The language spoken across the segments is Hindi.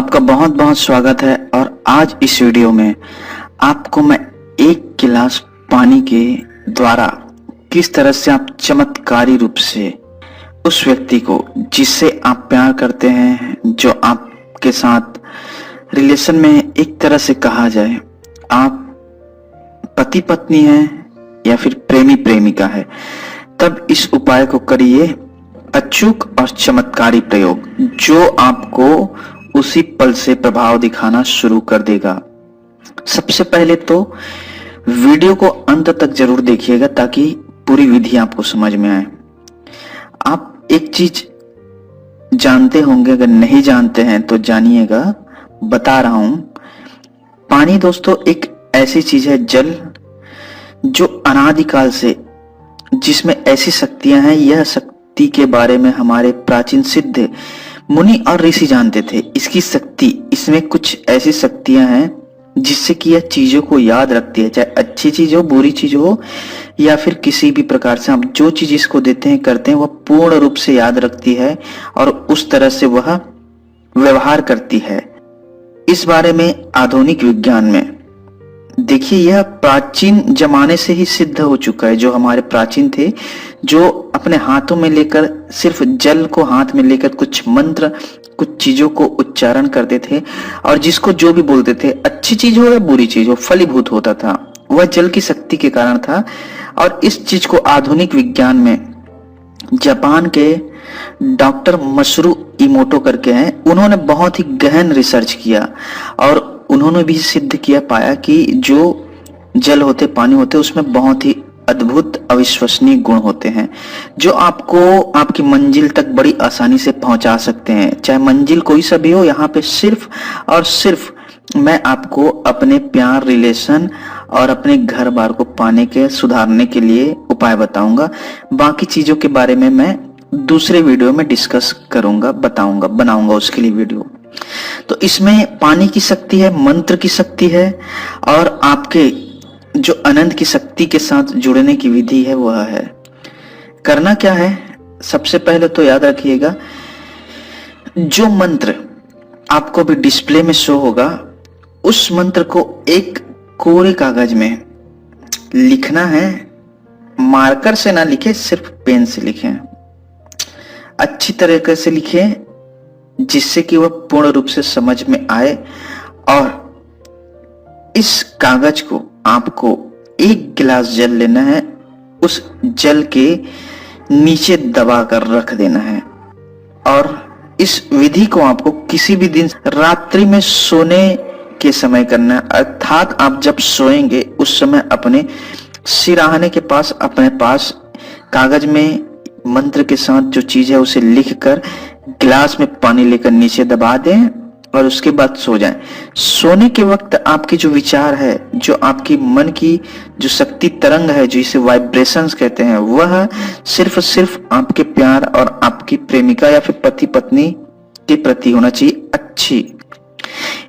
आपका बहुत बहुत स्वागत है। और आज इस वीडियो में आपको मैं एक गिलास पानी के द्वारा किस तरह से आप चमत्कारी रूप से उस व्यक्ति को जिससे आप प्यार करते हैं, जो आपके साथ रिलेशन में एक तरह से कहा जाए आप पति पत्नी हैं या फिर प्रेमी प्रेमिका है, तब इस उपाय को करिए। अचूक और चमत्कारी प्रयोग जो आपको उसी पल से प्रभाव दिखाना शुरू कर देगा। सबसे पहले तो वीडियो को अंत तक जरूर देखिएगा ताकि पूरी विधि आपको समझ में आए। आप एक चीज जानते होंगे, अगर नहीं जानते हैं तो जानिएगा, बता रहा हूं। पानी दोस्तों एक ऐसी चीज है, जल, जो अनादिकाल से जिसमें ऐसी शक्तियां हैं। यह शक्ति के बारे में हमारे प्राचीन सिद्ध मुनि और ऋषि जानते थे। इसकी शक्ति, इसमें कुछ ऐसी शक्तियां हैं जिससे कि यह चीजों को याद रखती है, चाहे अच्छी चीज हो, बुरी चीज हो, या फिर किसी भी प्रकार से आप जो चीज इसको देते हैं, करते हैं, वह पूर्ण रूप से याद रखती है और उस तरह से वह व्यवहार करती है। इस बारे में आधुनिक विज्ञान में देखिए, यह प्राचीन जमाने से ही सिद्ध हो चुका है। जो हमारे प्राचीन थे, जो अपने हाथों में लेकर, सिर्फ जल को हाथ में लेकर कुछ मंत्र, कुछ चीजों को उच्चारण करते थे और जिसको जो भी बोलते थे, अच्छी चीज हो या बुरी चीज हो, फलीभूत होता था। वह जल की शक्ति के कारण था। और इस चीज को आधुनिक विज्ञान में जापान के डॉक्टर मसरू इमोटो करके हैं, उन्होंने बहुत ही गहन रिसर्च किया और उन्होंने भी सिद्ध किया, पाया कि जो जल होते, पानी होते, उसमें बहुत ही अद्भुत अविश्वसनीय गुण होते हैं जो आपको आपकी मंजिल तक बड़ी आसानी से पहुंचा सकते हैं। चाहे मंजिल कोई सा भी हो, यहाँ पे सिर्फ और सिर्फ मैं आपको अपने प्यार, रिलेशन और अपने घर बार को पाने के, सुधारने के लिए उपाय बताऊंगा। बाकी चीजों के बारे में मैं दूसरे वीडियो में डिस्कस करूंगा, बताऊंगा, बनाऊंगा उसके लिए वीडियो। तो इसमें पानी की शक्ति है, मंत्र की शक्ति है और आपके जो अनंत की शक्ति के साथ जुड़ने की विधि है वह है। करना क्या है, सबसे पहले तो याद रखिएगा, जो मंत्र आपको भी डिस्प्ले में शो होगा, उस मंत्र को एक कोरे कागज में लिखना है। मार्कर से ना लिखे, सिर्फ पेन से लिखें। अच्छी तरीके से लिखें जिससे कि वह पूर्ण रूप से समझ में आए। और इस कागज को आपको एक गिलास जल लेना है, उस जल के नीचे दबा कर रख देना है। और इस विधि को आपको किसी भी दिन रात्रि में सोने के समय करना है। अर्थात आप जब सोएंगे उस समय अपने सिरहाने के पास, अपने पास कागज में मंत्र के साथ जो चीज है उसे लिखकर गिलास में पानी लेकर नीचे दबा दें और उसके बाद सो जाएं। सोने के वक्त आपके जो विचार है, जो आपकी मन की जो शक्ति तरंग है, जो इसे वाइब्रेशंस कहते हैं, वह सिर्फ आपके प्यार और आपकी प्रेमिका या फिर पति पत्नी के प्रति होना चाहिए अच्छी।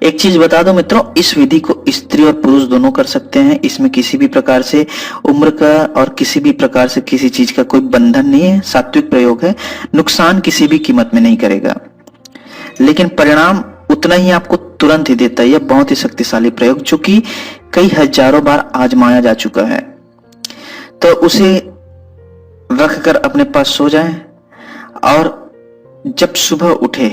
एक चीज बता दो मित्रों, इस विधि को स्त्री और पुरुष दोनों कर सकते हैं। इसमें किसी भी प्रकार से उम्र का और किसी भी प्रकार से किसी चीज का कोई बंधन नहीं है। सात्विक प्रयोग है, नुकसान किसी भी कीमत में नहीं करेगा, लेकिन परिणाम उतना ही आपको तुरंत ही देता है। यह बहुत ही शक्तिशाली प्रयोग जो कि कई हजारों बार आजमाया जा चुका है। तो उसे रखकर अपने पास सो जाएं और जब सुबह उठे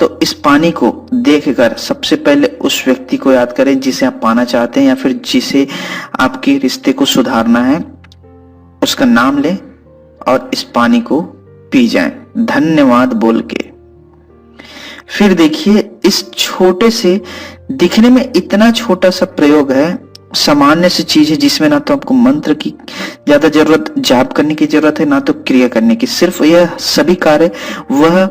तो इस पानी को देखकर सबसे पहले उस व्यक्ति को याद करें जिसे आप पाना चाहते हैं या फिर जिसे आपके रिश्ते को सुधारना है। उसका नाम लें और इस पानी को पी जाएं धन्यवाद बोल के। फिर देखिए, इस छोटे से, दिखने में इतना छोटा सा प्रयोग है, सामान्य सी चीज है जिसमें ना तो आपको मंत्र की ज्यादा जरूरत, जाप करने की जरूरत है, ना तो क्रिया करने की। सिर्फ यह सभी कार्य वह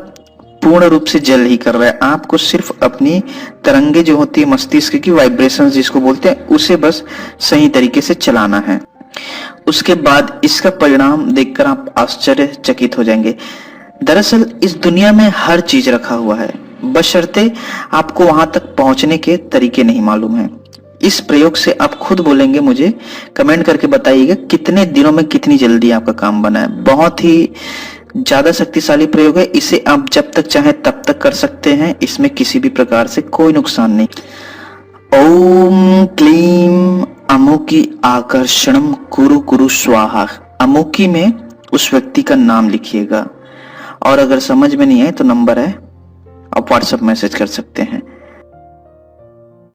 पूर्ण रूप से जल ही कर रहा है। आपको सिर्फ अपनी तरंगे जो होती है, मस्तिष्क की वाइब्रेशंस जिसको बोलते हैं, उसे बस सही तरीके से चलाना है। उसके बाद इसका परिणाम देखकर आप आश्चर्यचकित हो जाएंगे। दरअसल इस दुनिया में हर चीज रखा हुआ है, बशर्ते आपको वहां तक पहुंचने के तरीके नहीं मालूम है। इस प्रयोग से आप खुद बोलेंगे, मुझे कमेंट करके बताइएगा कितने दिनों में कितनी जल्दी आपका काम बना है। बहुत ही ज्यादा शक्तिशाली प्रयोग है, इसे आप जब तक चाहे तब तक कर सकते हैं, इसमें किसी भी प्रकार से कोई नुकसान नहीं। ओम क्लीम अमुकी आकर्षणम कुरु कुरु स्वाहा। अमुकी में उस व्यक्ति का नाम लिखिएगा, और अगर समझ में नहीं आए तो नंबर है, आप व्हाट्सएप मैसेज कर सकते हैं।